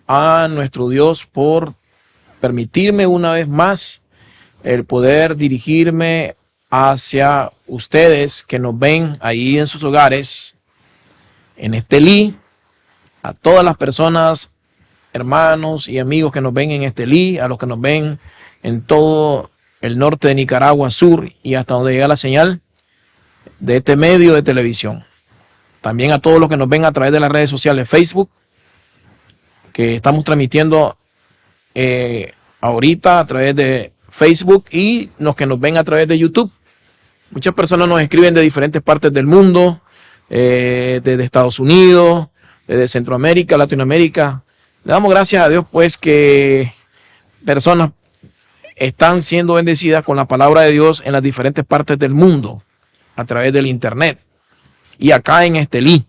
a nuestro Dios por permitirme una vez más el poder dirigirme hacia ustedes que nos ven ahí en sus hogares, en Estelí, a todas las personas, hermanos y amigos que nos ven en Estelí, a los que nos ven en todo el norte de Nicaragua, sur y hasta donde llega la señal de este medio de televisión. También a todos los que nos ven a través de las redes sociales, Facebook, que estamos transmitiendo ahorita a través de Facebook, y los que nos ven a través de YouTube. Muchas personas nos escriben de diferentes partes del mundo, desde Estados Unidos, desde Centroamérica, Latinoamérica. Le damos gracias a Dios pues que personas están siendo bendecidas con la palabra de Dios en las diferentes partes del mundo a través del internet y acá en Estelí.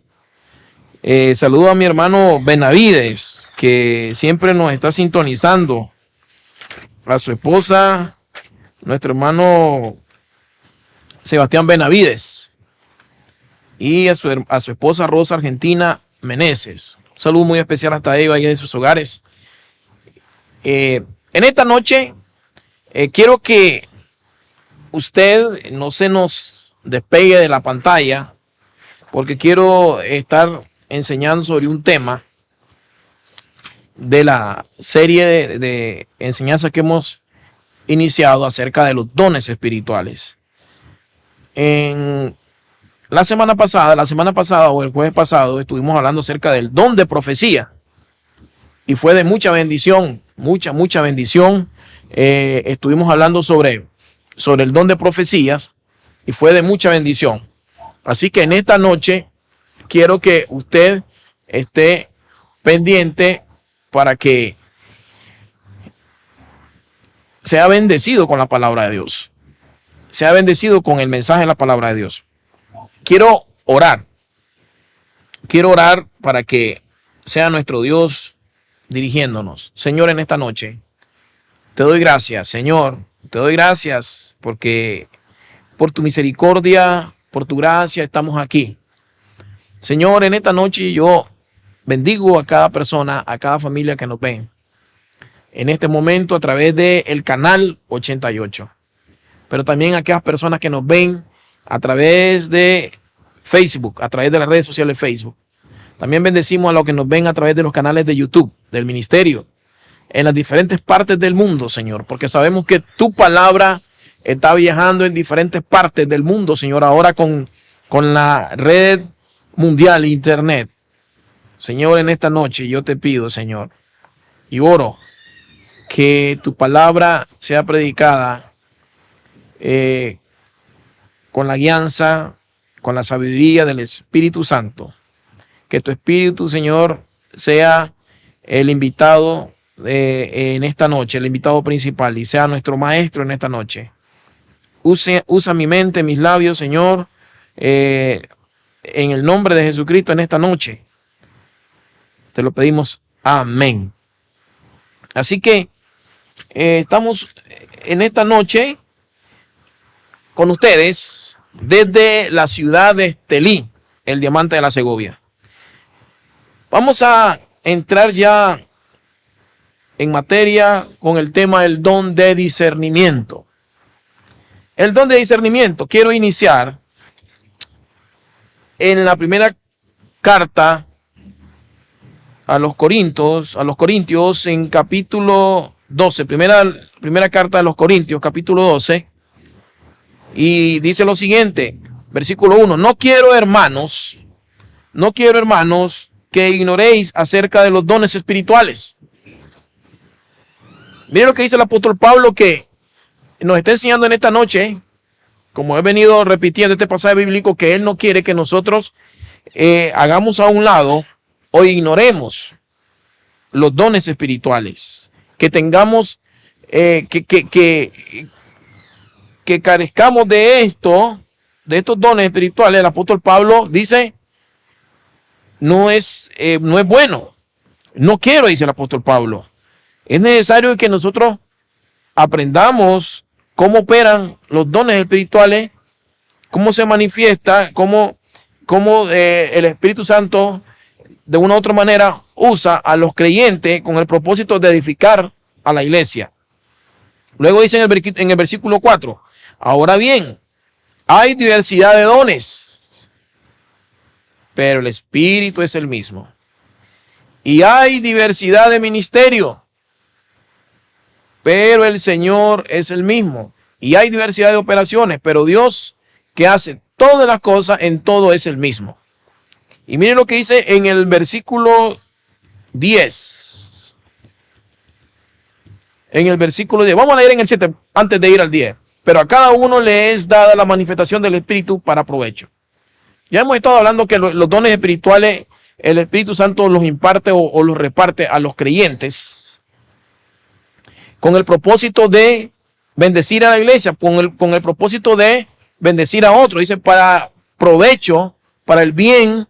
Saludo a mi hermano Benavides, que siempre nos está sintonizando, a su esposa, nuestro hermano Sebastián Benavides, y a su esposa Rosa Argentina Meneses. Un saludo muy especial hasta ellos ahí en sus hogares. En esta noche quiero que usted no se nos despegue de la pantalla, porque quiero estar enseñando sobre un tema de la serie de enseñanzas que hemos iniciado acerca de los dones espirituales. En la semana pasada o el jueves pasado estuvimos hablando acerca del don de profecía y fue de mucha bendición, mucha bendición. Estuvimos hablando sobre el don de profecías y fue de mucha bendición. Así que en esta noche quiero que usted esté pendiente para que sea bendecido con la palabra de Dios, sea bendecido con el mensaje de la palabra de Dios. Quiero orar para que sea nuestro Dios dirigiéndonos. Señor, en esta noche te doy gracias, Señor, te doy gracias porque por tu misericordia, por tu gracia estamos aquí. Señor, en esta noche yo bendigo a cada persona, a cada familia que nos ven en este momento a través del canal 88. Pero también a aquellas personas que nos ven a través de Facebook, a través de las redes sociales de Facebook. También bendecimos a los que nos ven a través de los canales de YouTube, del ministerio, en las diferentes partes del mundo, Señor. Porque sabemos que tu palabra está viajando en diferentes partes del mundo, Señor. Ahora con la red mundial, internet. Señor, en esta noche yo te pido, Señor, y oro que tu palabra sea predicada con la guianza, con la sabiduría del Espíritu Santo. Que tu Espíritu, Señor, sea el invitado en esta noche, el invitado principal, y sea nuestro maestro en esta noche. Usa mi mente, mis labios, Señor, en el nombre de Jesucristo en esta noche. Te lo pedimos. Amén. Así que estamos en esta noche con ustedes desde la ciudad de Estelí, el diamante de la Segovia. Vamos a entrar ya en materia con el tema del don de discernimiento. El don de discernimiento. Quiero iniciar en la primera carta a los Corintios en capítulo 12, primera carta de los Corintios, capítulo 12, y dice lo siguiente, versículo 1, no quiero hermanos, que ignoréis acerca de los dones espirituales. Miren lo que dice el apóstol Pablo, que nos está enseñando en esta noche, como he venido repitiendo este pasaje bíblico, que él no quiere que nosotros hagamos a un lado o ignoremos los dones espirituales, que tengamos, que carezcamos de estos dones espirituales. El apóstol Pablo dice, no es bueno. No quiero, dice el apóstol Pablo. Es necesario que nosotros aprendamos cómo operan los dones espirituales, cómo se manifiesta, cómo el Espíritu Santo de una u otra manera, usa a los creyentes con el propósito de edificar a la iglesia. Luego dice en el versículo 4, ahora bien, hay diversidad de dones, pero el Espíritu es el mismo. Y hay diversidad de ministerio, pero el Señor es el mismo. Y hay diversidad de operaciones, pero Dios, que hace todas las cosas, en todo es el mismo. Y miren lo que dice en el versículo 10. En el versículo 10. Vamos a leer en el 7 antes de ir al 10. Pero a cada uno le es dada la manifestación del Espíritu para provecho. Ya hemos estado hablando que los dones espirituales, el Espíritu Santo los imparte o los reparte a los creyentes con el propósito de bendecir a la iglesia, con el propósito de bendecir a otros. Dice, para provecho, para el bien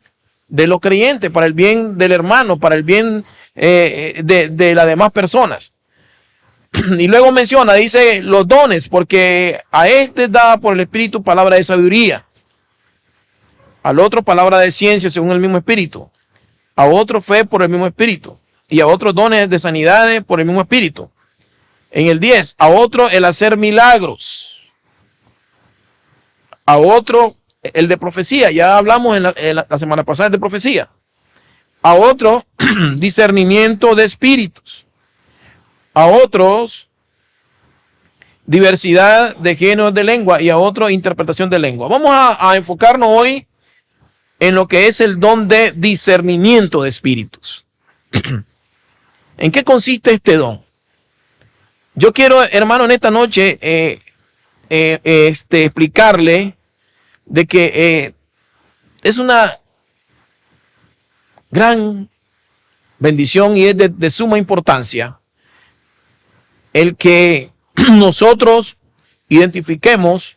de los creyentes, para el bien del hermano, para el bien de las demás personas. Y luego menciona, dice, los dones, porque a este es dada por el Espíritu palabra de sabiduría, al otro palabra de ciencia según el mismo Espíritu, a otro fe por el mismo Espíritu, y a otros dones de sanidades por el mismo Espíritu. En el 10, a otro el hacer milagros, a otro el de profecía, ya hablamos en la semana pasada de profecía, a otro discernimiento de espíritus, a otros diversidad de géneros de lengua y a otros interpretación de lengua. Vamos a enfocarnos hoy en lo que es el don de discernimiento de espíritus. ¿En qué consiste este don? Yo quiero, hermano, en esta noche explicarle de que es una gran bendición y es de suma importancia el que nosotros identifiquemos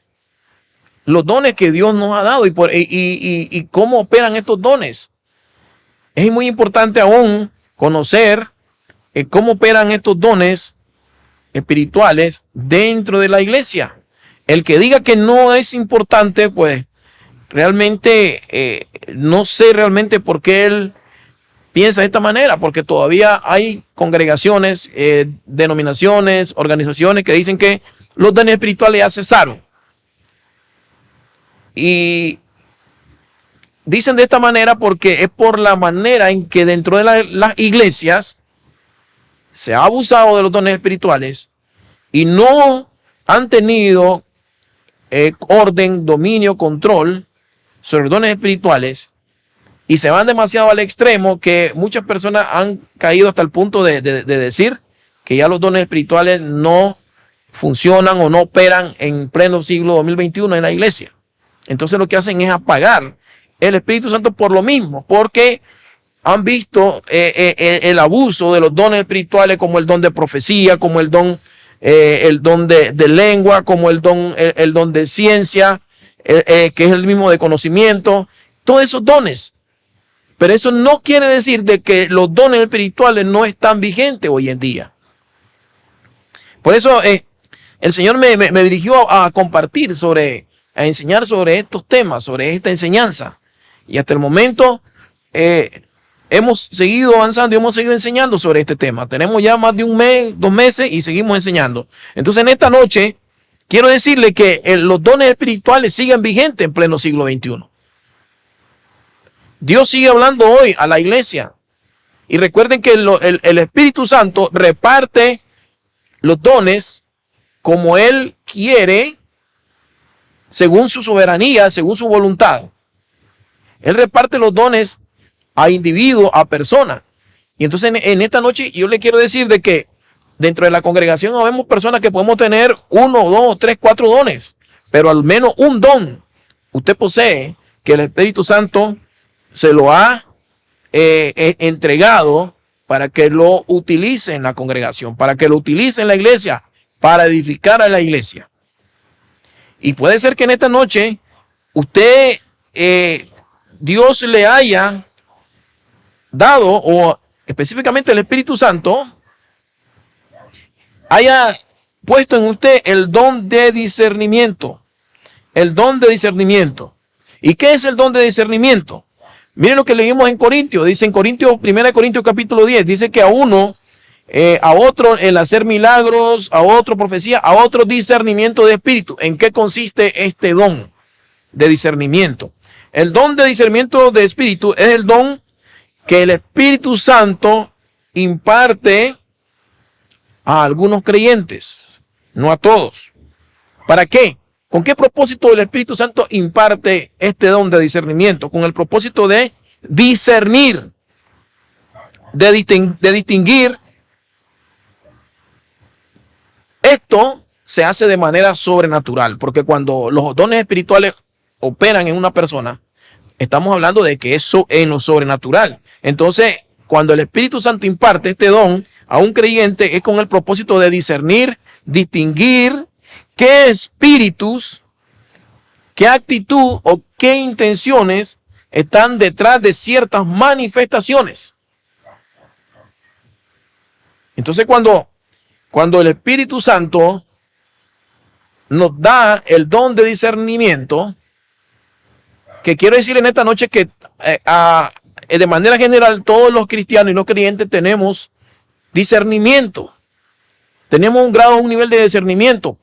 los dones que Dios nos ha dado y cómo operan estos dones. Es muy importante aún conocer cómo operan estos dones espirituales dentro de la iglesia. El que diga que no es importante, pues realmente no sé realmente por qué él piensa de esta manera, porque todavía hay congregaciones, denominaciones, organizaciones que dicen que los dones espirituales ya cesaron. Y dicen de esta manera porque es por la manera en que dentro de las iglesias se ha abusado de los dones espirituales y no han tenido orden, dominio, control sobre los dones espirituales y se van demasiado al extremo que muchas personas han caído hasta el punto de decir que ya los dones espirituales no funcionan o no operan en pleno siglo 2021 en la iglesia. Entonces lo que hacen es apagar el Espíritu Santo por lo mismo, porque han visto el abuso de los dones espirituales como el don de profecía, como el don de lengua, como el don de ciencia, que es el mismo de conocimiento, todos esos dones. Pero eso no quiere decir de que los dones espirituales no están vigentes hoy en día. Por eso el Señor me dirigió a compartir a enseñar sobre estos temas, sobre esta enseñanza. Y hasta el momento hemos seguido avanzando y hemos seguido enseñando sobre este tema. Tenemos ya más de un mes, 2 meses y seguimos enseñando. Entonces en esta noche quiero decirle que los dones espirituales siguen vigentes en pleno siglo XXI. Dios sigue hablando hoy a la iglesia. Y recuerden que el Espíritu Santo reparte los dones como Él quiere, según su soberanía, según su voluntad. Él reparte los dones a individuos, a personas. Y entonces en esta noche yo le quiero decir de que dentro de la congregación habemos personas que podemos tener 1, 2, 3, 4 dones, pero al menos un don usted posee que el Espíritu Santo se lo ha entregado para que lo utilice en la congregación, para que lo utilice en la iglesia, para edificar a la iglesia. Y puede ser que en esta noche usted, Dios le haya dado, o específicamente el Espíritu Santo, haya puesto en usted el don de discernimiento. El don de discernimiento. ¿Y qué es el don de discernimiento? Miren lo que leímos en Corintios. Dice en Corintios, 1 Corintios capítulo 10, dice que a uno, a otro el hacer milagros, a otro profecía, a otro discernimiento de espíritu. ¿En qué consiste este don de discernimiento? El don de discernimiento de espíritu es el don que el Espíritu Santo imparte a algunos creyentes, no a todos. ¿Para qué? ¿Con qué propósito el Espíritu Santo imparte este don de discernimiento? Con el propósito de discernir, de distinguir. Esto se hace de manera sobrenatural, porque cuando los dones espirituales operan en una persona, estamos hablando de que eso es en lo sobrenatural. Entonces, cuando el Espíritu Santo imparte este don a un creyente, es con el propósito de discernir, distinguir qué espíritus, qué actitud o qué intenciones están detrás de ciertas manifestaciones. Entonces, cuando el Espíritu Santo nos da el don de discernimiento, que quiero decir en esta noche que de manera general todos los cristianos y los creyentes tenemos discernimiento. Tenemos un nivel de discernimiento,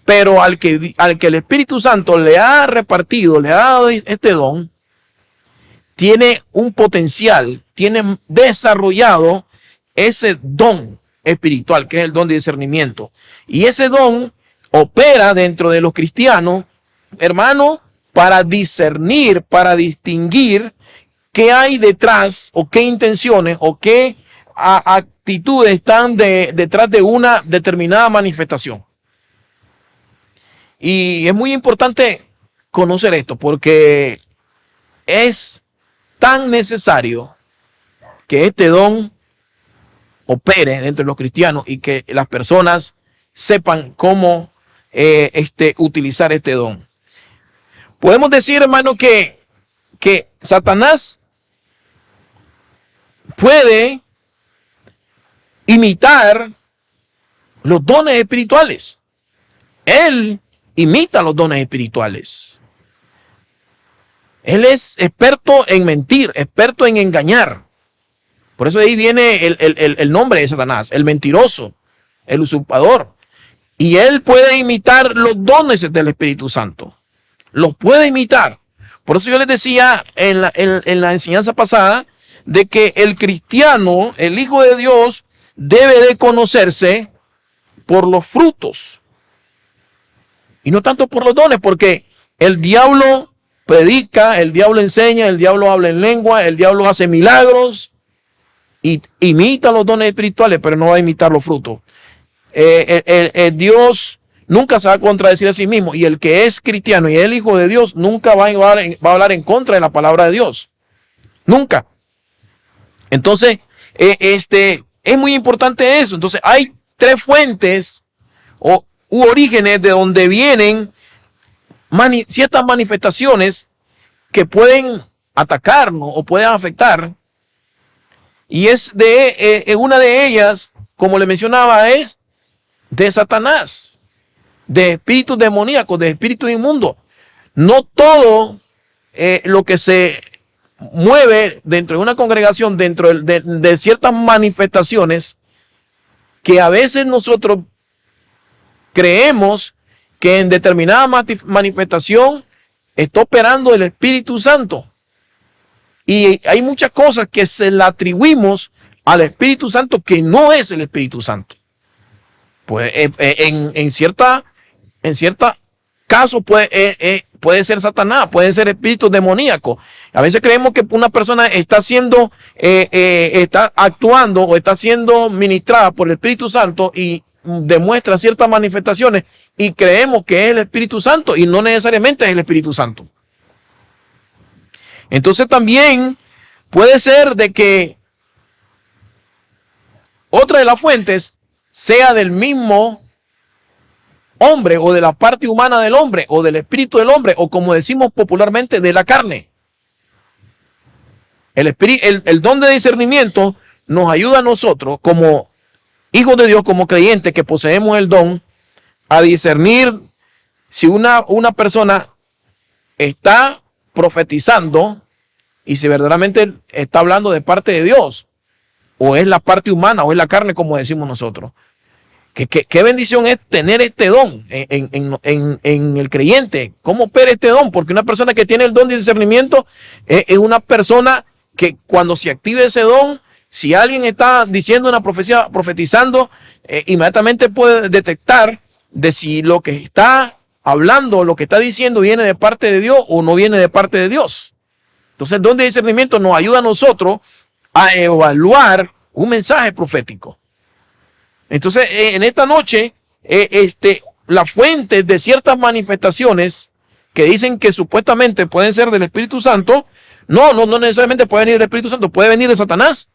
pero al que el Espíritu Santo le ha repartido, le ha dado este don, tiene un potencial, tiene desarrollado ese don espiritual, que es el don de discernimiento. Y ese don opera dentro de los cristianos, hermano, para discernir, para distinguir qué hay detrás o qué intenciones o qué actitudes están detrás de una determinada manifestación. Y es muy importante conocer esto porque es tan necesario que este don opere dentro de los cristianos y que las personas sepan cómo utilizar este don. Podemos decir, hermano, que Satanás puede imitar los dones espirituales. Él imita los dones espirituales. Él es experto en mentir, experto en engañar. Por eso de ahí viene el nombre de Satanás, el mentiroso, el usurpador. Y él puede imitar los dones del Espíritu Santo. Los puede imitar. Por eso yo les decía en la enseñanza pasada de que el cristiano, el Hijo de Dios, debe de conocerse por los frutos. Y no tanto por los dones, porque el diablo predica, el diablo enseña, el diablo habla en lengua, el diablo hace milagros y imita los dones espirituales, pero no va a imitar los frutos. Dios nunca se va a contradecir a sí mismo, y el que es cristiano y es el Hijo de Dios nunca va a hablar en contra de la palabra de Dios. Nunca. Entonces, es muy importante eso. Entonces, hay tres fuentes u orígenes de donde vienen ciertas manifestaciones que pueden atacarnos o pueden afectar. Y una de ellas, como le mencionaba, es de Satanás, de espíritus demoníacos, de espíritus inmundos. No todo lo que se mueve dentro de una congregación, dentro de ciertas manifestaciones, que a veces nosotros creemos que en determinada manifestación está operando el Espíritu Santo. Y hay muchas cosas que se le atribuimos al Espíritu Santo que no es el Espíritu Santo. Pues en cierta casos puede ser Satanás, pueden ser espíritus demoníacos. A veces creemos que una persona está actuando o está siendo ministrada por el Espíritu Santo y demuestra ciertas manifestaciones y creemos que es el Espíritu Santo y no necesariamente es el Espíritu Santo. Entonces también puede ser de que otra de las fuentes sea del mismo hombre o de la parte humana del hombre o del espíritu del hombre o, como decimos popularmente, de la carne. El don de discernimiento nos ayuda a nosotros como hijos de Dios, como creyentes que poseemos el don, a discernir si una persona está profetizando y si verdaderamente está hablando de parte de Dios, o es la parte humana, o es la carne, como decimos nosotros. Qué bendición es tener este don en el creyente. ¿Cómo opera este don? Porque una persona que tiene el don de discernimiento es una persona que cuando se active ese don, si alguien está diciendo una profecía, profetizando, inmediatamente puede detectar de si lo que está hablando, lo que está diciendo viene de parte de Dios o no viene de parte de Dios. Entonces el don de discernimiento nos ayuda a nosotros a evaluar un mensaje profético. Entonces, en esta noche, la fuente de ciertas manifestaciones que dicen que supuestamente pueden ser del Espíritu Santo, no necesariamente puede venir del Espíritu Santo, puede venir de Satanás,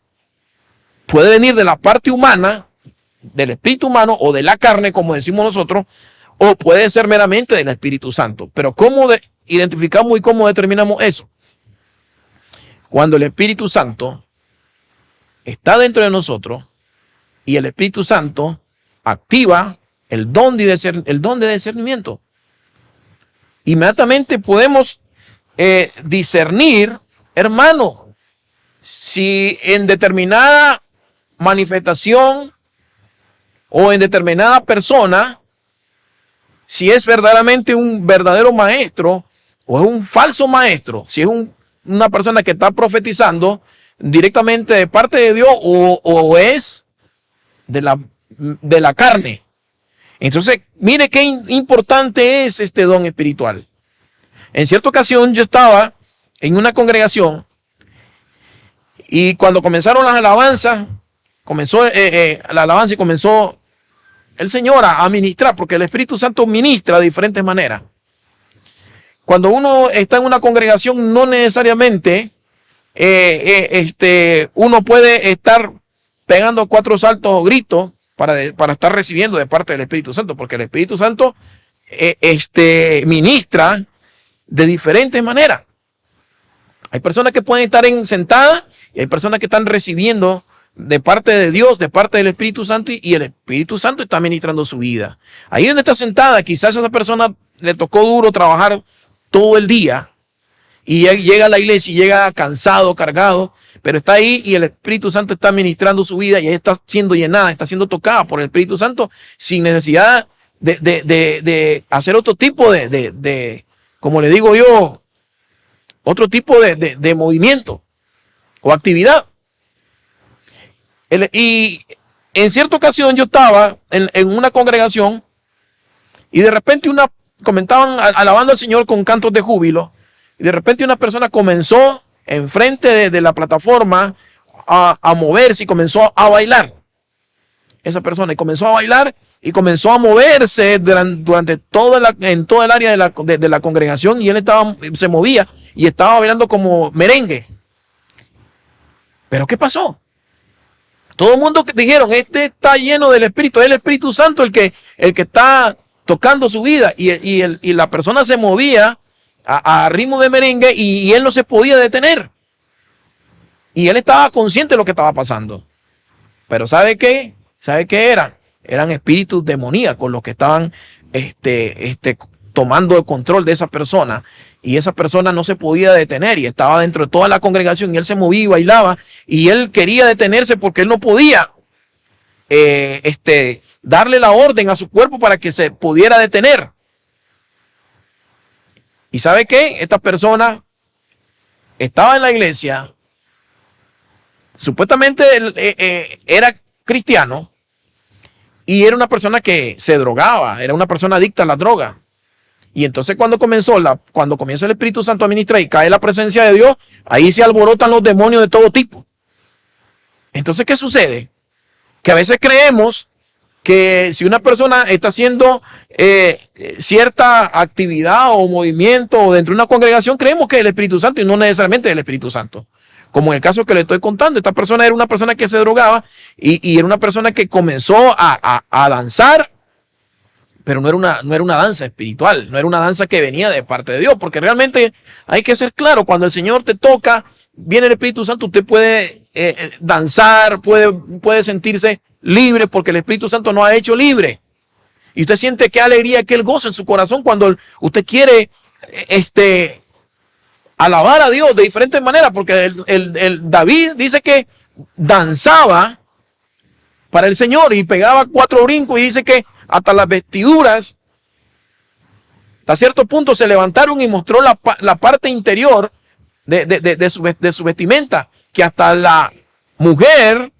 puede venir de la parte humana, del espíritu humano o de la carne, como decimos nosotros, o puede ser meramente del Espíritu Santo. Pero ¿cómo identificamos y cómo determinamos eso? Cuando el Espíritu Santo está dentro de nosotros, y el Espíritu Santo activa el don de discernimiento. Inmediatamente podemos discernir, hermano, si en determinada manifestación o en determinada persona, si es verdaderamente un verdadero maestro o es un falso maestro, si es una persona que está profetizando directamente de parte de Dios o es de la carne. Entonces, mire qué importante es este don espiritual. En cierta ocasión yo estaba en una congregación y cuando comenzaron las alabanzas, comenzó la alabanza y comenzó el Señor a ministrar, porque el Espíritu Santo ministra de diferentes maneras. Cuando uno está en una congregación, no necesariamente uno puede estar pegando 4 saltos o gritos para estar recibiendo de parte del Espíritu Santo, porque el Espíritu Santo ministra de diferentes maneras. Hay personas que pueden estar sentadas y hay personas que están recibiendo de parte de Dios, de parte del Espíritu Santo, y el Espíritu Santo está ministrando su vida. Ahí donde está sentada, quizás a esa persona le tocó duro trabajar todo el día y llega a la iglesia y llega cansado, cargado, pero está ahí y el Espíritu Santo está ministrando su vida y ella está siendo llenada, está siendo tocada por el Espíritu Santo sin necesidad de hacer otro tipo como le digo yo, otro tipo de movimiento o actividad. Y en cierta ocasión yo estaba en una congregación y de repente comentaban alabando al Señor con cantos de júbilo y de repente una persona comenzó enfrente de la plataforma a moverse y comenzó a bailar. Esa persona comenzó a bailar y comenzó a moverse durante en todo el área de la congregación y él se movía y estaba bailando como merengue. ¿Pero qué pasó? Todo el mundo dijeron, está lleno del Espíritu, es el Espíritu Santo el que está tocando su vida y la persona se movía a ritmo de merengue y él no se podía detener. Y él estaba consciente de lo que estaba pasando. Pero ¿sabe qué? ¿Sabe qué eran? Eran espíritus demoníacos los que estaban tomando el control de esa persona. Y esa persona no se podía detener y estaba dentro de toda la congregación y él se movía y bailaba y él quería detenerse porque él no podía darle la orden a su cuerpo para que se pudiera detener. ¿Y sabe qué? Esta persona estaba en la iglesia, supuestamente era cristiano y era una persona que se drogaba, era una persona adicta a la droga. Y entonces cuando comienza el Espíritu Santo a ministrar y cae la presencia de Dios, ahí se alborotan los demonios de todo tipo. Entonces, ¿qué sucede? Que a veces creemos que si una persona está haciendo cierta actividad o movimiento o dentro de una congregación, creemos que es el Espíritu Santo y no necesariamente es el Espíritu Santo. Como en el caso que le estoy contando, esta persona era una persona que se drogaba y era una persona que comenzó a danzar, pero no era una danza espiritual, no era una danza que venía de parte de Dios, porque realmente hay que ser claro, cuando el Señor te toca, viene el Espíritu Santo, usted puede danzar, puede sentirse libre, porque el Espíritu Santo nos ha hecho libre. Y usted siente qué alegría, qué gozo en su corazón cuando usted quiere alabar a Dios de diferentes maneras, porque el David dice que danzaba para el Señor y pegaba 4 brincos, y dice que hasta las vestiduras hasta cierto punto se levantaron y mostró la parte interior de su vestimenta, que hasta la mujer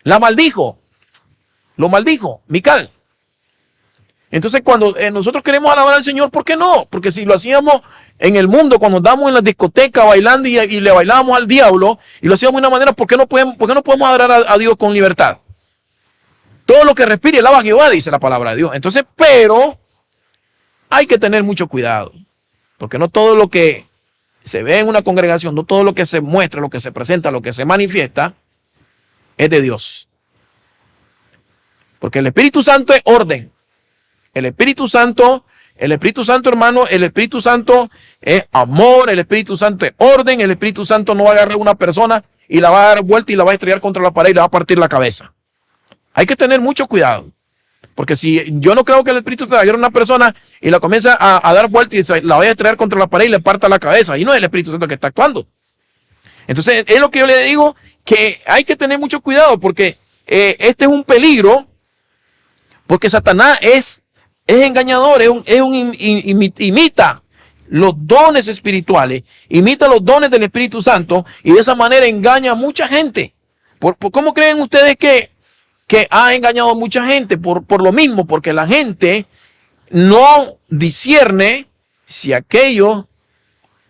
la maldijo, lo maldijo, Mical. Entonces, cuando nosotros queremos alabar al Señor, ¿por qué no? Porque si lo hacíamos en el mundo, cuando andamos en la discoteca bailando y le bailábamos al diablo, y lo hacíamos de una manera, ¿por qué no podemos adorar a Dios con libertad? Todo lo que respire, alaba a Jehová, dice la palabra de Dios. Entonces, pero hay que tener mucho cuidado, porque no todo lo que se ve en una congregación, no todo lo que se muestra, lo que se presenta, lo que se manifiesta, es de Dios. Porque el Espíritu Santo es orden. El Espíritu Santo, hermano, el Espíritu Santo es amor, el Espíritu Santo es orden, el Espíritu Santo no va a agarrar a una persona y la va a dar vuelta y la va a estrellar contra la pared y le va a partir la cabeza. Hay que tener mucho cuidado. Porque si yo no creo que el Espíritu Santo agarre a una persona y la comienza a dar vuelta y la vaya a estrellar contra la pared y le parta la cabeza, y no es el Espíritu Santo que está actuando. Entonces, es lo que yo le digo, que hay que tener mucho cuidado, porque este es un peligro, porque Satanás es engañador, imita los dones espirituales, imita los dones del Espíritu Santo, y de esa manera engaña a mucha gente. ¿Cómo creen ustedes que ha engañado a mucha gente? Por lo mismo, porque la gente no discierne si aquello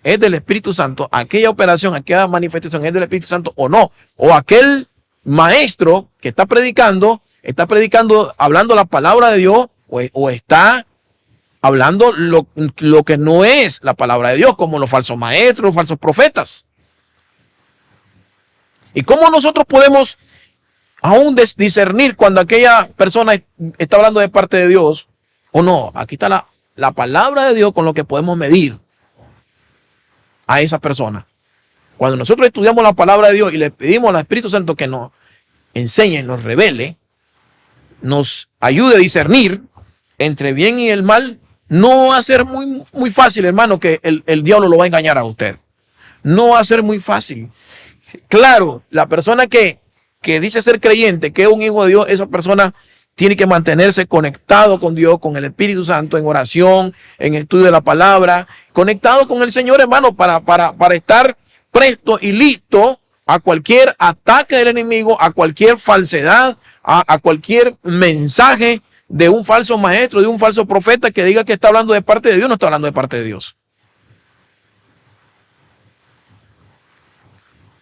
es del Espíritu Santo, aquella operación, aquella manifestación es del Espíritu Santo o no. O aquel maestro que está predicando, hablando la palabra de Dios, o está hablando lo que no es la palabra de Dios, como los falsos maestros, los falsos profetas. ¿Y cómo nosotros podemos aún discernir cuando aquella persona está hablando de parte de Dios o no? Aquí está la palabra de Dios con lo que podemos medir a esa persona. Cuando nosotros estudiamos la palabra de Dios y le pedimos al Espíritu Santo que nos enseñe, nos revele, nos ayude a discernir entre bien y el mal, no va a ser muy fácil, hermano, que el diablo lo va a engañar a usted. No va a ser muy fácil. Claro, la persona que dice ser creyente, que es un hijo de Dios, esa persona tiene que mantenerse conectado con Dios, con el Espíritu Santo, en oración, en estudio de la palabra, conectado con el Señor, hermano, para estar presto y listo a cualquier ataque del enemigo, a cualquier falsedad, a cualquier mensaje de un falso maestro, de un falso profeta que diga que está hablando de parte de Dios. No está hablando de parte de Dios.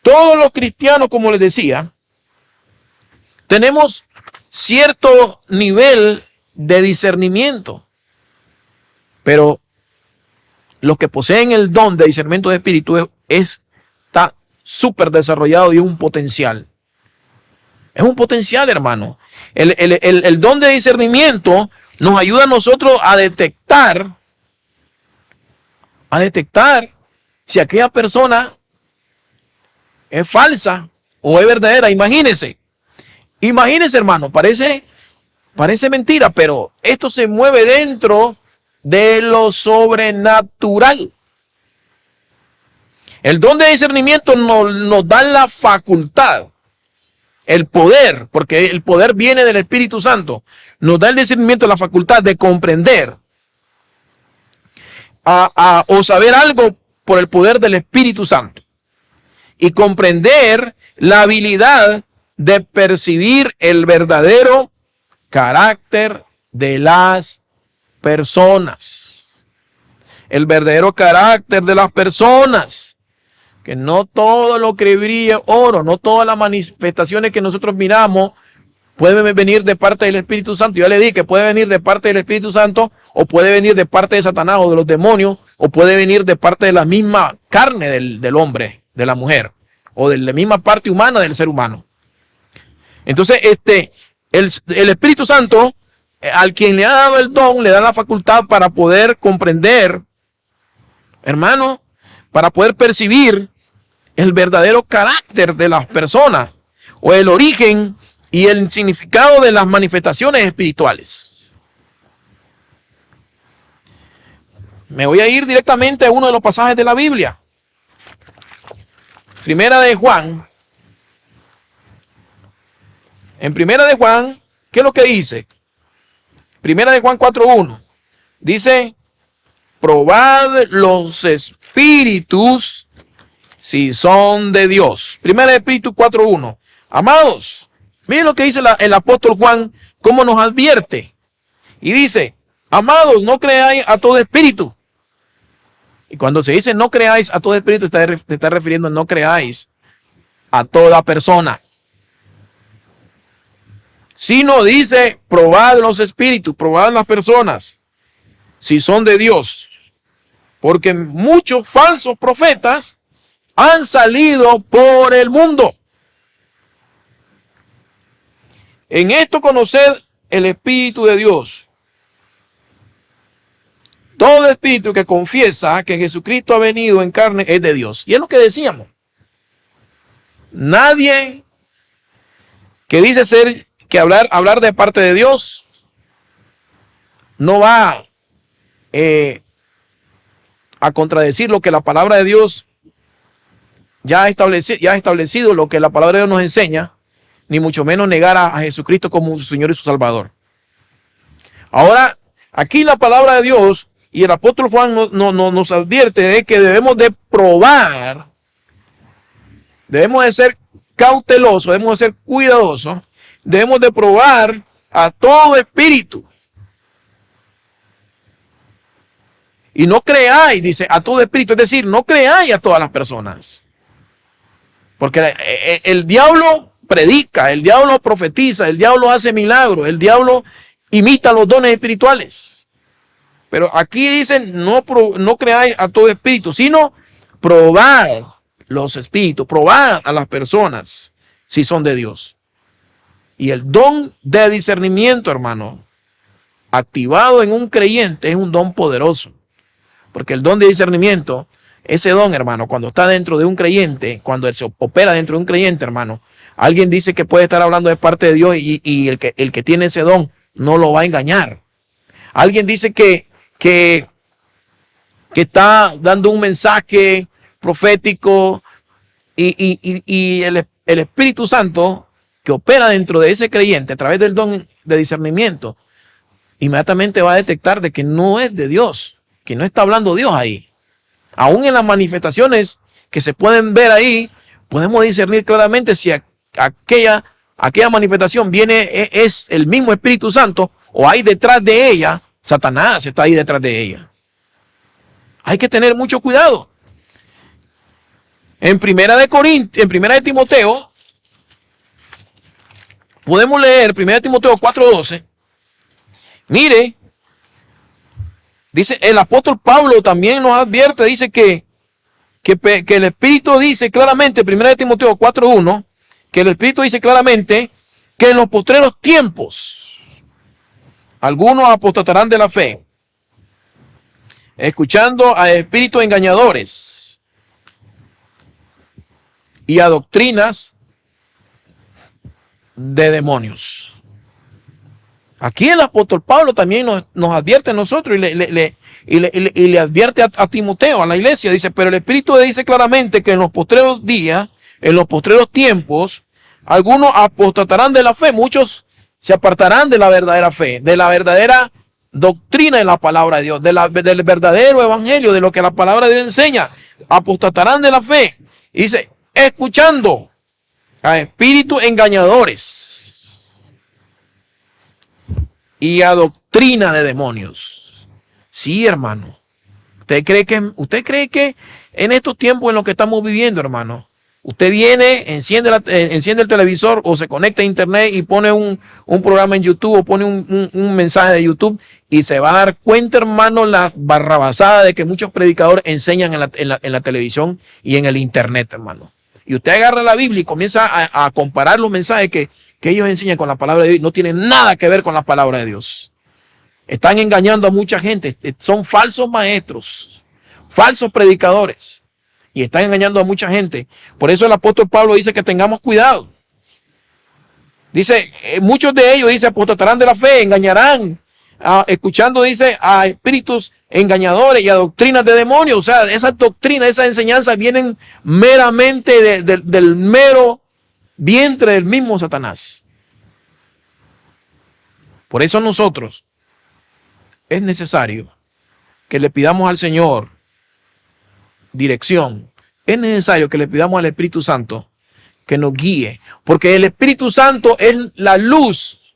Todos los cristianos, como les decía, tenemos cierto nivel de discernimiento, pero los que poseen el don de discernimiento de espíritu está súper desarrollado y es un potencial. Es un potencial, hermano. El don de discernimiento nos ayuda a nosotros a detectar si aquella persona es falsa o es verdadera. Imagínese, hermano, parece mentira, pero esto se mueve dentro de lo sobrenatural. El don de discernimiento nos da la facultad, el poder, porque el poder viene del Espíritu Santo, nos da el discernimiento, la facultad de comprender o saber algo por el poder del Espíritu Santo, y comprender la habilidad de percibir el verdadero carácter de las personas. El verdadero carácter de las personas. Que no todo lo que brilla es oro, no todas las manifestaciones que nosotros miramos pueden venir de parte del Espíritu Santo. Yo le dije que puede venir de parte del Espíritu Santo, o puede venir de parte de Satanás o de los demonios, o puede venir de parte de la misma carne del hombre, de la mujer, o de la misma parte humana del ser humano. Entonces, el Espíritu Santo, al quien le ha dado el don, le da la facultad para poder comprender, hermano, para poder percibir el verdadero carácter de las personas, o el origen y el significado de las manifestaciones espirituales. Me voy a ir directamente a uno de los pasajes de la Biblia. Primera de Juan. En Primera de Juan, ¿qué es lo que dice? Primera de Juan 4:1. Dice, probad los espíritus si son de Dios. Primera de Espíritu 4:1. Amados, miren lo que dice el apóstol Juan, cómo nos advierte. Y dice, amados, no creáis a todo espíritu. Y cuando se dice no creáis a todo espíritu, te está refiriendo a no creáis a toda persona. Sino dice, probad los espíritus, probad las personas, si son de Dios. Porque muchos falsos profetas han salido por el mundo. En esto conoced el Espíritu de Dios. Todo espíritu que confiesa que Jesucristo ha venido en carne es de Dios. Y es lo que decíamos. Nadie que dice ser, que hablar de parte de Dios, no va a contradecir lo que la palabra de Dios ya ha establecido, lo que la palabra de Dios nos enseña, ni mucho menos negar a Jesucristo como su Señor y su Salvador. Ahora, aquí la palabra de Dios y el apóstol Juan nos advierte de que debemos de probar, debemos de ser cautelosos, debemos de ser cuidadosos, debemos de probar a todo espíritu. Y no creáis, dice, a todo espíritu, es decir, no creáis a todas las personas. Porque el diablo predica, el diablo profetiza, el diablo hace milagros, el diablo imita los dones espirituales. Pero aquí dicen, no creáis a todo espíritu, sino probad los espíritus, probad a las personas si son de Dios. Y el don de discernimiento, hermano, activado en un creyente, es un don poderoso. Porque el don de discernimiento, ese don, hermano, cuando está dentro de un creyente, cuando él se opera dentro de un creyente, hermano, alguien dice que puede estar hablando de parte de Dios y el que tiene ese don no lo va a engañar. Alguien dice que está dando un mensaje profético y el Espíritu Santo que opera dentro de ese creyente a través del don de discernimiento, inmediatamente va a detectar de que no es de Dios, que no está hablando Dios ahí. Aún en las manifestaciones que se pueden ver ahí, podemos discernir claramente si aquella manifestación es el mismo Espíritu Santo o hay detrás de ella, Satanás está ahí detrás de ella. Hay que tener mucho cuidado. En primera de Timoteo, podemos leer 1 Timoteo 4:12. Mire, dice, el apóstol Pablo también nos advierte, dice que el Espíritu dice claramente, 1 Timoteo 4:1, que el Espíritu dice claramente que en los postreros tiempos algunos apostatarán de la fe, escuchando a espíritus engañadores y a doctrinas de demonios. Aquí el apóstol Pablo también nos advierte a nosotros y le advierte a Timoteo, a la iglesia. Dice, pero el Espíritu dice claramente que en los postreros días, en los postreros tiempos, algunos apostatarán de la fe, muchos se apartarán de la verdadera fe, de la verdadera doctrina de la palabra de Dios, del verdadero evangelio, de lo que la palabra de Dios enseña. Apostatarán de la fe. Y dice, escuchando a espíritus engañadores y a doctrina de demonios. Sí, hermano. ¿Usted cree que en estos tiempos en los que estamos viviendo, hermano, usted viene, enciende el televisor o se conecta a internet y pone un programa en YouTube o pone un mensaje de YouTube y se va a dar cuenta, hermano, la barrabasada de que muchos predicadores enseñan en la televisión y en el internet, hermano? Y usted agarra la Biblia y comienza a comparar los mensajes que ellos enseñan con la palabra de Dios. No tienen nada que ver con la palabra de Dios. Están engañando a mucha gente. Son falsos maestros, falsos predicadores. Y están engañando a mucha gente. Por eso el apóstol Pablo dice que tengamos cuidado. Dice, muchos de ellos, dice, apostatarán de la fe, engañarán escuchando, dice, a espíritus engañadores y a doctrinas de demonios. O sea, esas doctrinas, esas enseñanzas vienen meramente del mero vientre del mismo Satanás. Por eso nosotros es necesario que le pidamos al Señor dirección. Es necesario que le pidamos al Espíritu Santo que nos guíe, porque el Espíritu Santo es la luz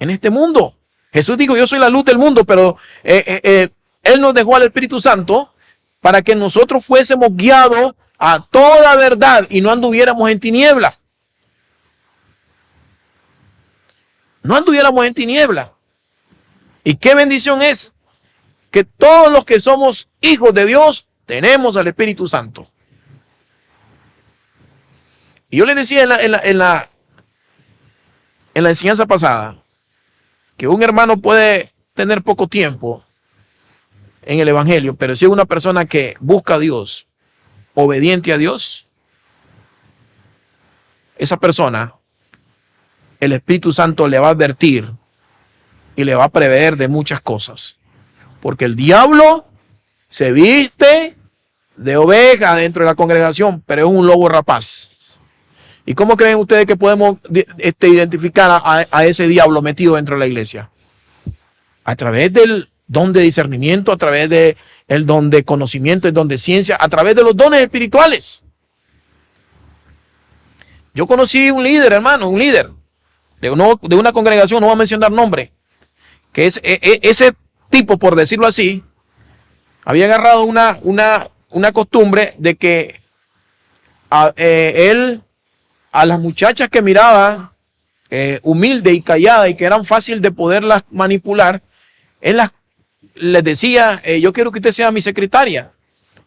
en este mundo. Jesús dijo, yo soy la luz del mundo, pero Él nos dejó al Espíritu Santo para que nosotros fuésemos guiados a toda verdad y no anduviéramos en tiniebla. No anduviéramos en tiniebla. Y qué bendición es que todos los que somos hijos de Dios tenemos al Espíritu Santo. Y yo les decía en la enseñanza pasada que un hermano puede tener poco tiempo en el Evangelio, pero si es una persona que busca a Dios, obediente a Dios, esa persona, el Espíritu Santo le va a advertir y le va a prever de muchas cosas. Porque el diablo se viste de oveja dentro de la congregación, pero es un lobo rapaz. ¿Y cómo creen ustedes que podemos identificar a ese diablo metido dentro de la iglesia? A través del don de discernimiento, a través del don de conocimiento, el don de ciencia, a través de los dones espirituales. Yo conocí un líder, hermano, un líder de una congregación, no voy a mencionar nombre, que ese tipo, por decirlo así, había agarrado una costumbre de que él a las muchachas que miraba humilde y callada y que eran fácil de poderlas manipular, él les decía, yo quiero que usted sea mi secretaria.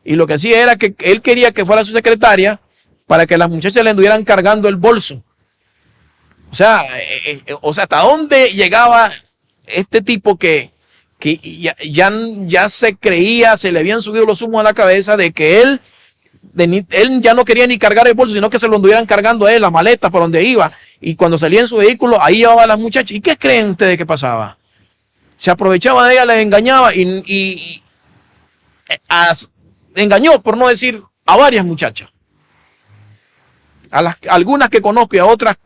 Y lo que hacía era que él quería que fuera su secretaria para que las muchachas le anduvieran cargando el bolso. O sea, ¿hasta dónde llegaba este tipo que ya se creía, se le habían subido los humos a la cabeza de que él ya no quería ni cargar el bolso, sino que se lo anduvieran cargando a él, la maleta por donde iba, y cuando salía en su vehículo, ahí llevaba a las muchachas? ¿Y qué creen ustedes que pasaba? Se aprovechaba de ella, les engañaba y engañó, por no decir, a varias muchachas. Algunas que conozco y a otras.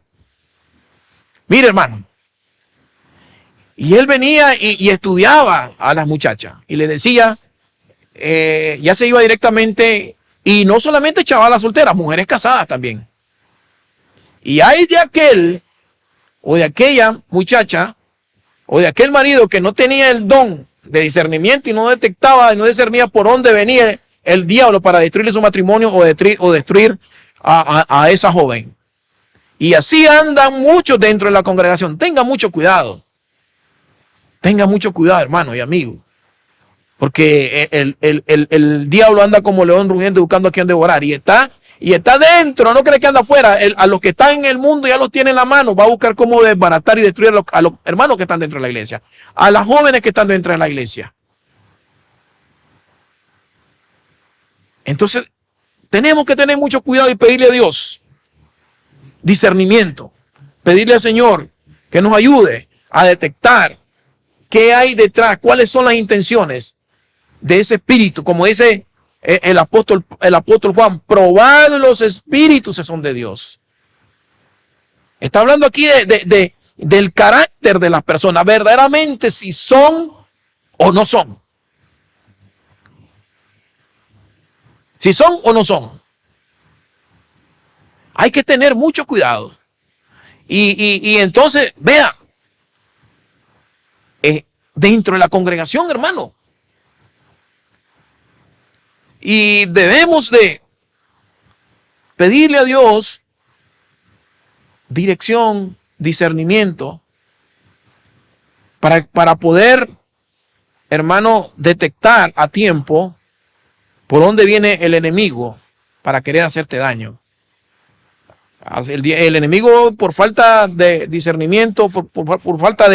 Mire, hermano. Y él venía y estudiaba a las muchachas y le decía, ya se iba directamente, y no solamente chavalas solteras, mujeres casadas también. Y hay de aquel o de aquella muchacha o de aquel marido que no tenía el don de discernimiento y no detectaba, no discernía por dónde venía el diablo para destruirle su matrimonio o destruir a esa joven. Y así andan muchos dentro de la congregación. Tenga mucho cuidado. Tenga mucho cuidado, hermano y amigo. Porque el diablo anda como león rugiente buscando a quien devorar. Y está dentro, no cree que anda afuera. A los que están en el mundo ya los tiene en la mano. Va a buscar cómo desbaratar y destruir a los hermanos que están dentro de la iglesia. A las jóvenes que están dentro de la iglesia. Entonces, tenemos que tener mucho cuidado y pedirle a Dios discernimiento. Pedirle al Señor que nos ayude a detectar qué hay detrás, cuáles son las intenciones de ese espíritu. Como dice el apóstol Juan, probad los espíritus que son de Dios. Está hablando aquí del carácter de las personas, verdaderamente si son o no son. Si son o no son. Hay que tener mucho cuidado. Y entonces, vea, dentro de la congregación, hermano. Y debemos de pedirle a Dios dirección, discernimiento, para poder, hermano, detectar a tiempo por dónde viene el enemigo para querer hacerte daño. El enemigo, por falta de discernimiento, por falta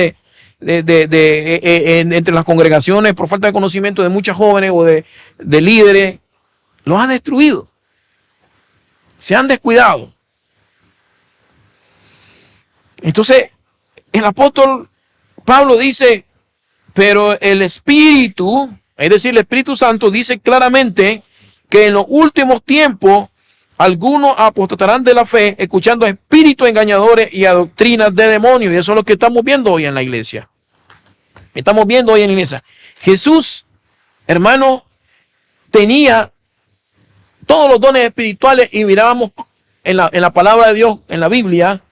entre las congregaciones, por falta de conocimiento de muchas jóvenes o de líderes, los ha destruido. Se han descuidado. Entonces, el apóstol Pablo dice, pero el Espíritu, es decir, el Espíritu Santo dice claramente que en los últimos tiempos algunos apostatarán de la fe, escuchando a espíritus engañadores y a doctrinas de demonios. Y eso es lo que estamos viendo hoy en la iglesia. Estamos viendo hoy en la iglesia. Jesús, hermano, tenía todos los dones espirituales y mirábamos en la palabra de Dios, en la Biblia,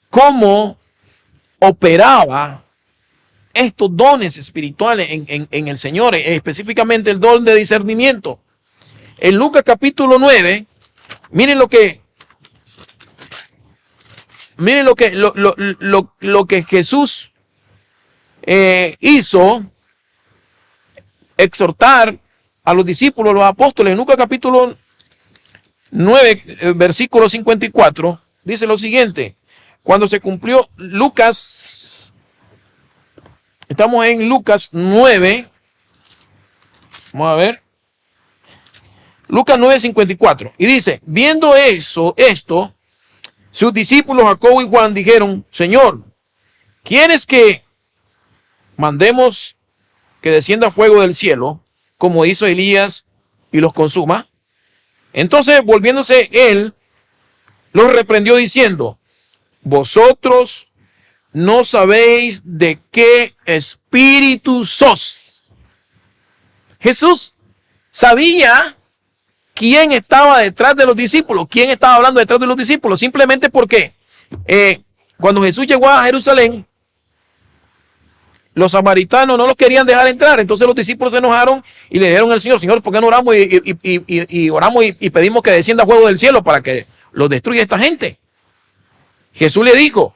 cómo operaba estos dones espirituales en el Señor, específicamente el don de discernimiento. En Lucas capítulo 9, miren lo que Jesús hizo, exhortar a los discípulos, a los apóstoles. En Lucas capítulo 9, versículo 54, dice lo siguiente: cuando se cumplió estamos en Lucas 9, vamos a ver, Lucas 9:54, y dice, viendo esto, sus discípulos Jacobo y Juan dijeron, Señor, ¿quieres que mandemos que descienda fuego del cielo, como hizo Elías, y los consuma? Entonces, volviéndose él, los reprendió diciendo, vosotros no sabéis de qué espíritu sos. Jesús sabía quién estaba detrás de los discípulos, quién estaba hablando detrás de los discípulos, simplemente porque cuando Jesús llegó a Jerusalén, los samaritanos no los querían dejar entrar. Entonces los discípulos se enojaron y le dijeron al Señor, Señor, ¿por qué no oramos y oramos y pedimos que descienda fuego del cielo para que los destruya esta gente? Jesús le dijo,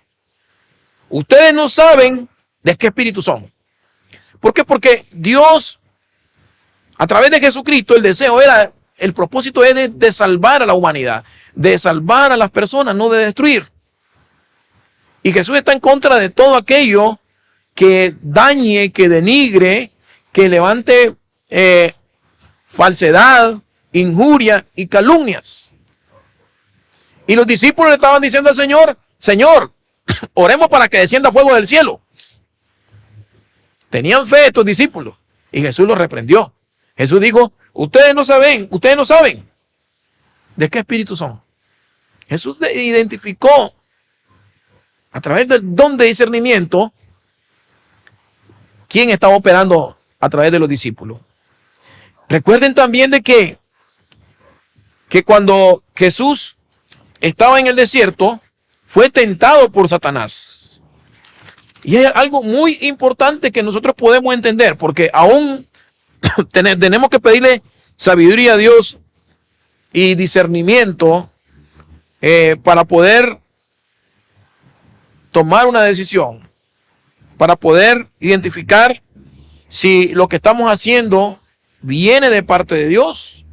ustedes no saben de qué espíritu son. ¿Por qué? Porque Dios, a través de Jesucristo, el propósito es de salvar a la humanidad, de salvar a las personas, no de destruir. Y Jesús está en contra de todo aquello que dañe, que denigre, que levante falsedad, injuria y calumnias. Y los discípulos le estaban diciendo al Señor, Señor, oremos para que descienda fuego del cielo. Tenían fe estos discípulos y Jesús los reprendió. Jesús dijo, ustedes no saben de qué espíritu son. Jesús identificó a través del don de discernimiento quién estaba operando a través de los discípulos. Recuerden también de que cuando Jesús estaba en el desierto, fue tentado por Satanás. Y hay algo muy importante que nosotros podemos entender, porque aún tenemos que pedirle sabiduría a Dios y discernimiento para poder tomar una decisión, para poder identificar si lo que estamos haciendo viene de parte de Dios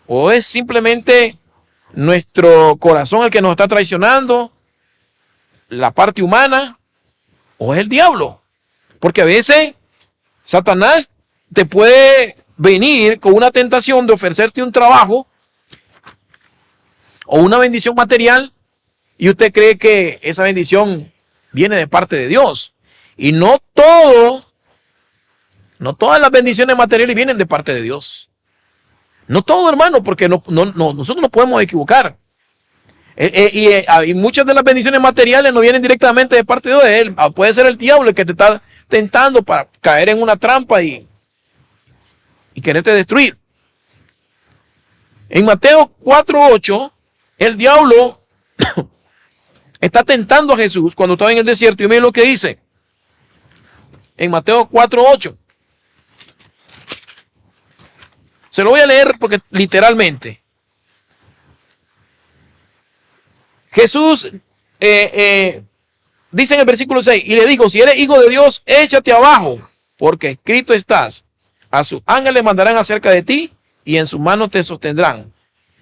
o es simplemente nuestro corazón el que nos está traicionando, la parte humana, o es el diablo. Porque a veces Satanás te puede venir con una tentación de ofrecerte un trabajo o una bendición material y usted cree que esa bendición viene de parte de Dios. Y no todas las bendiciones materiales vienen de parte de Dios. No todo, hermano, porque nosotros no podemos equivocar. Y muchas de las bendiciones materiales no vienen directamente de parte de Él. Puede ser el diablo el que te está tentando para caer en una trampa y quererte destruir. En Mateo 4:8, el diablo está tentando a Jesús cuando estaba en el desierto. Y miren lo que dice. En Mateo 4:8. Se lo voy a leer porque literalmente. Jesús dice en el versículo 6, y le dijo, si eres hijo de Dios, échate abajo, porque escrito estás, a sus ángeles mandarán acerca de ti, y en sus manos te sostendrán,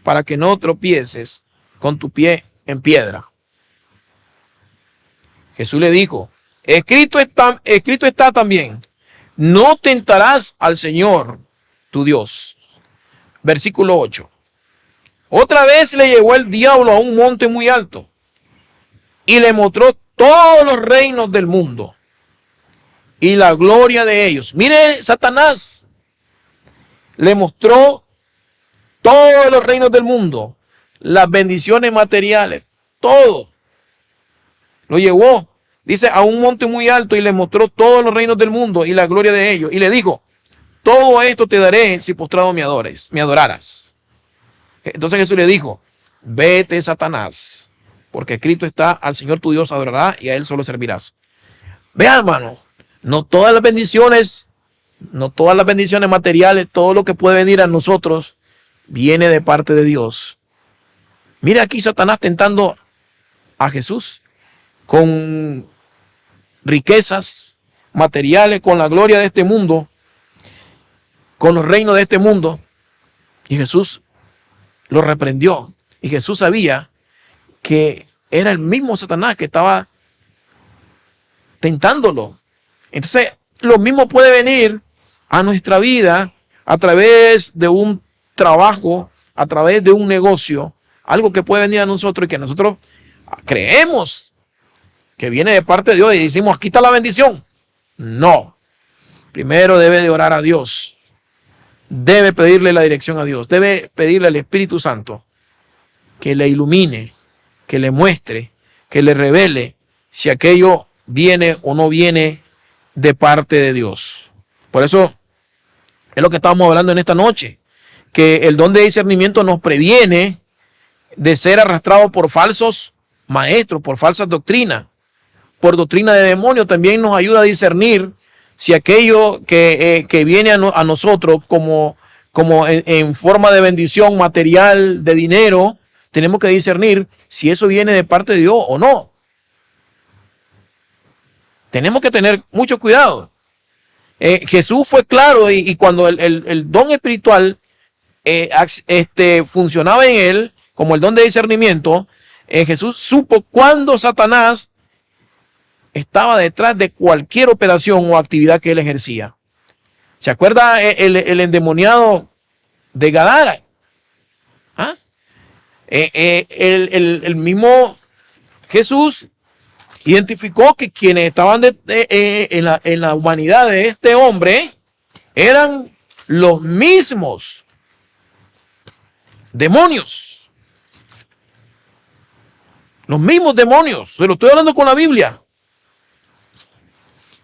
para que no tropieces con tu pie en piedra. Jesús le dijo, escrito está también, no tentarás al Señor tu Dios. Versículo 8. Otra vez le llevó el diablo a un monte muy alto y le mostró todos los reinos del mundo y la gloria de ellos. Mire, Satanás le mostró todos los reinos del mundo, las bendiciones materiales, todo. Lo llevó, dice, a un monte muy alto y le mostró todos los reinos del mundo y la gloria de ellos. Y le dijo, todo esto te daré si postrado me adoraras. Entonces Jesús le dijo, vete, Satanás, porque escrito está, al Señor tu Dios adorarás y a Él solo servirás. Vea, hermano, no todas las bendiciones materiales, todo lo que puede venir a nosotros, viene de parte de Dios. Mira aquí Satanás tentando a Jesús con riquezas materiales, con la gloria de este mundo, con los reinos de este mundo. Y Jesús lo reprendió. Y Jesús sabía que era el mismo Satanás que estaba tentándolo. Entonces, lo mismo puede venir a nuestra vida a través de un trabajo, a través de un negocio, algo que puede venir a nosotros y que nosotros creemos que viene de parte de Dios y decimos, aquí está la bendición. No. Primero debe de orar a Dios. Debe pedirle la dirección a Dios. Debe pedirle al Espíritu Santo que le ilumine, que le muestre, que le revele si aquello viene o no viene de parte de Dios. Por eso es lo que estamos hablando en esta noche, que el don de discernimiento nos previene de ser arrastrados por falsos maestros, por falsas doctrinas, por doctrina de demonios. También nos ayuda a discernir si aquello que viene a nosotros como en forma de bendición material, de dinero, tenemos que discernir si eso viene de parte de Dios o no. Tenemos que tener mucho cuidado. Jesús fue claro y cuando el don espiritual funcionaba en él, como el don de discernimiento, Jesús supo cuándo Satanás estaba detrás de cualquier operación o actividad que él ejercía. ¿Se acuerda el endemoniado de Gadara? ¿Ah? El mismo Jesús identificó que quienes estaban en la humanidad de este hombre eran los mismos demonios. Los mismos demonios. Se lo estoy hablando con la Biblia.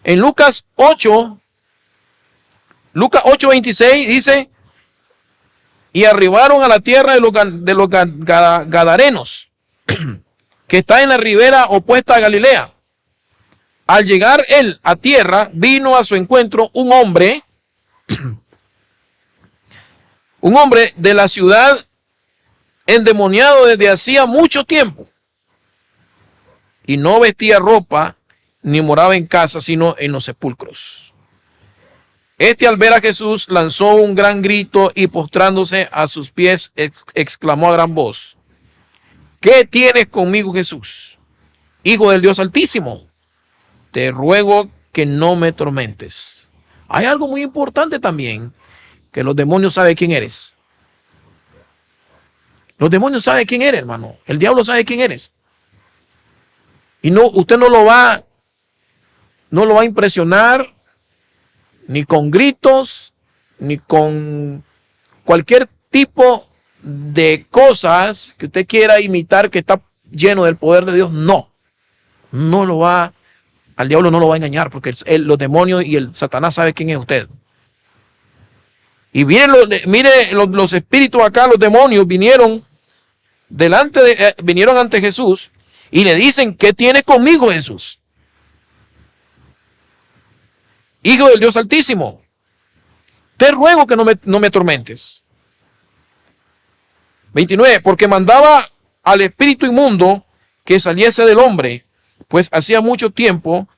En Lucas 8:26 dice, y arribaron a la tierra de los Gadarenos, que está en la ribera opuesta a Galilea. Al llegar él a tierra, vino a su encuentro un hombre de la ciudad endemoniado desde hacía mucho tiempo, y no vestía ropa, ni moraba en casa, sino en los sepulcros. Al ver a Jesús, lanzó un gran grito y postrándose a sus pies, exclamó a gran voz, ¿qué tienes conmigo, Jesús, Hijo del Dios Altísimo? Te ruego que no me tormentes. Hay algo muy importante también, que los demonios saben quién eres. Los demonios saben quién eres, hermano. El diablo sabe quién eres. Y usted no lo va a impresionar ni con gritos, ni con cualquier tipo de cosas que usted quiera imitar que está lleno del poder de Dios. Al diablo no lo va a engañar, porque los demonios y el Satanás sabe quién es usted. Y mire los espíritus acá, los demonios vinieron ante Jesús y le dicen, ¿qué tienes conmigo, Jesús, Hijo del Dios Altísimo? Te ruego que no me atormentes. 29, porque mandaba al espíritu inmundo que saliese del hombre, pues hacía mucho tiempo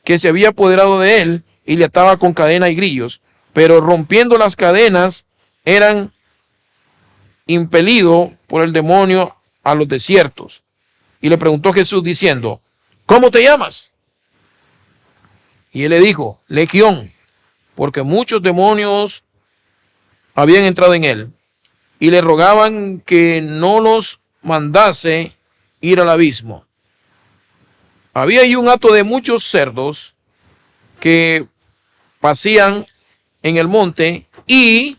que se había apoderado de él y le ataba con cadena y grillos, pero rompiendo las cadenas eran impelidos por el demonio a los desiertos. Y le preguntó Jesús diciendo, ¿cómo te llamas? Y él le dijo, Legión, porque muchos demonios habían entrado en él, y le rogaban que no los mandase ir al abismo. Había ahí un hato de muchos cerdos que pasían en el monte y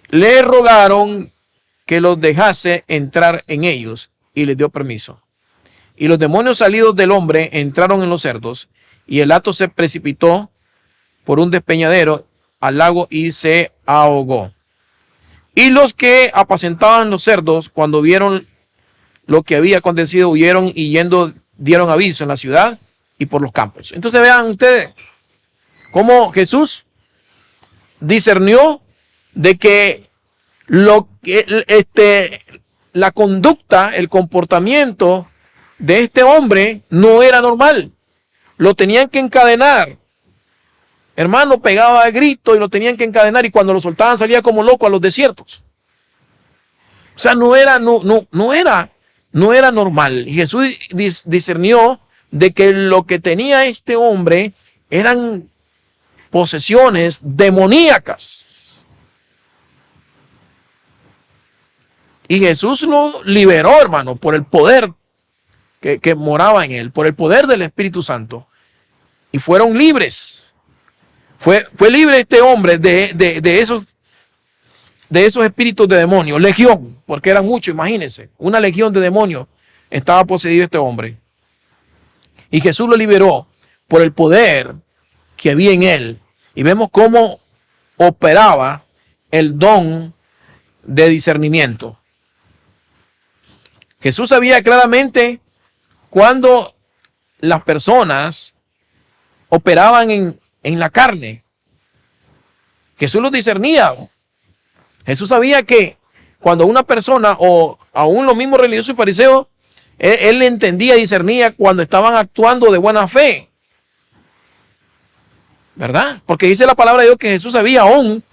le rogaron que los dejase entrar en ellos, y les dio permiso. Y los demonios salidos del hombre entraron en los cerdos, y el hato se precipitó por un despeñadero al lago y se ahogó. Y los que apacentaban los cerdos, cuando vieron lo que había acontecido, huyeron y yendo dieron aviso en la ciudad y por los campos. Entonces vean ustedes cómo Jesús discernió de que la conducta, el comportamiento de este hombre no era normal. Lo tenían que encadenar. Hermano, pegaba de grito y lo tenían que encadenar, y cuando lo soltaban salía como loco a los desiertos. O sea, no era normal. Y Jesús discernió de que lo que tenía este hombre eran posesiones demoníacas. Y Jesús lo liberó, hermano, por el poder que moraba en él, por el poder del Espíritu Santo. Y fueron libres. Fue libre este hombre de esos espíritus de demonios. Legión, porque eran muchos, imagínense. Una legión de demonios estaba poseído este hombre. Y Jesús lo liberó por el poder que había en él. Y vemos cómo operaba el don de discernimiento. Jesús sabía claramente cuando las personas operaban en la carne. Jesús los discernía. Jesús sabía que cuando una persona, o aún los mismos religiosos y fariseos, él entendía y discernía cuando estaban actuando de buena fe. ¿Verdad? Porque dice la palabra de Dios que Jesús sabía aún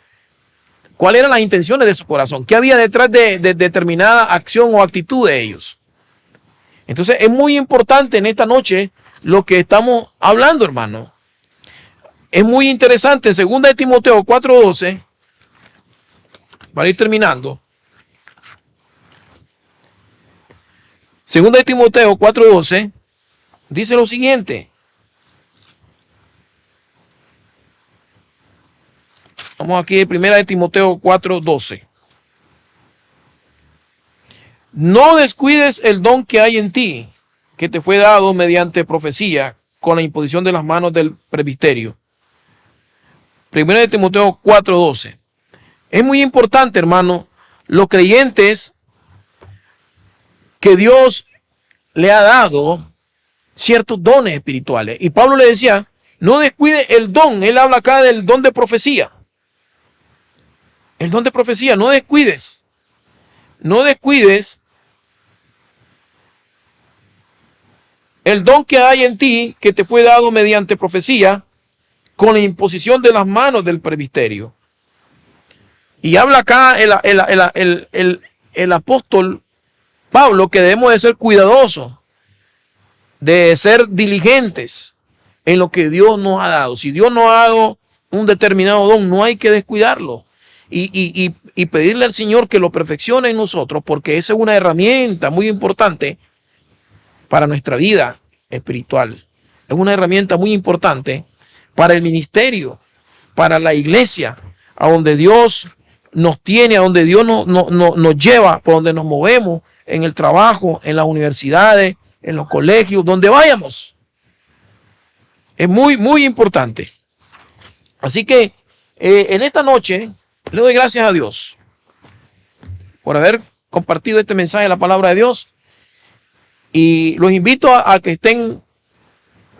cuáles eran las intenciones de su corazón, qué había detrás de determinada acción o actitud de ellos. Entonces es muy importante en esta noche lo que estamos hablando, hermano. Es muy interesante. En 2 de Timoteo 4:12, para ir terminando. 2 de Timoteo 4:12 dice lo siguiente. Vamos aquí, 1 de Timoteo 4:12. No descuides el don que hay en ti, que te fue dado mediante profecía, con la imposición de las manos del presbiterio. 1 de Timoteo 4:12. Es muy importante, hermano, los creyentes que Dios le ha dado ciertos dones espirituales. Y Pablo le decía, no descuide el don. Él habla acá del don de profecía. El don de profecía, no descuides. No descuides el don que hay en ti, que te fue dado mediante profecía, con la imposición de las manos del presbiterio. Y habla acá el apóstol Pablo que debemos de ser cuidadosos, de ser diligentes en lo que Dios nos ha dado. Si Dios nos ha dado un determinado don, no hay que descuidarlo. Y pedirle al Señor que lo perfeccione en nosotros, porque esa es una herramienta muy importante para nuestra vida espiritual. Es una herramienta muy importante para el ministerio, para la iglesia, a donde Dios nos tiene, a donde Dios nos lleva, por donde nos movemos, en el trabajo, en las universidades, en los colegios, donde vayamos. Es muy, muy importante. Así que en esta noche le doy gracias a Dios por haber compartido este mensaje de la palabra de Dios. Y los invito a que estén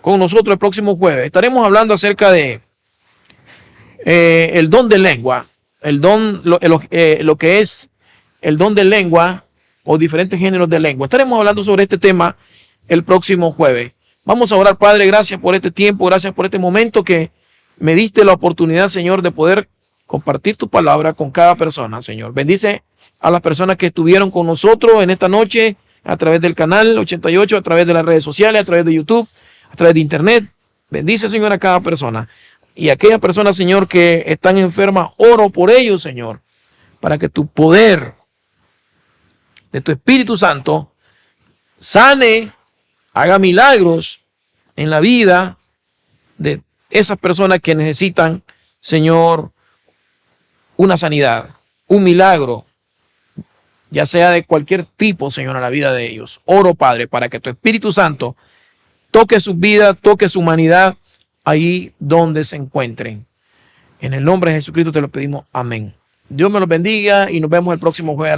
con nosotros el próximo jueves. Estaremos hablando acerca de el don de lengua, lo que es el don de lengua o diferentes géneros de lengua. Estaremos hablando sobre este tema el próximo jueves. Vamos a orar. Padre, gracias por este tiempo, gracias por este momento que me diste la oportunidad, Señor, de poder compartir tu palabra con cada persona, Señor. Bendice a las personas que estuvieron con nosotros en esta noche a través del canal 88, a través de las redes sociales, a través de YouTube, a través de internet. Bendice, Señor, a cada persona. Y a aquellas personas, Señor, que están enfermas, oro por ellos, Señor, para que tu poder de tu Espíritu Santo sane, haga milagros en la vida de esas personas que necesitan, Señor, una sanidad, un milagro, ya sea de cualquier tipo, Señor, en la vida de ellos. Oro, Padre, para que tu Espíritu Santo toque su vida, toque su humanidad ahí donde se encuentren. En el nombre de Jesucristo te lo pedimos. Amén. Dios me los bendiga y nos vemos el próximo jueves.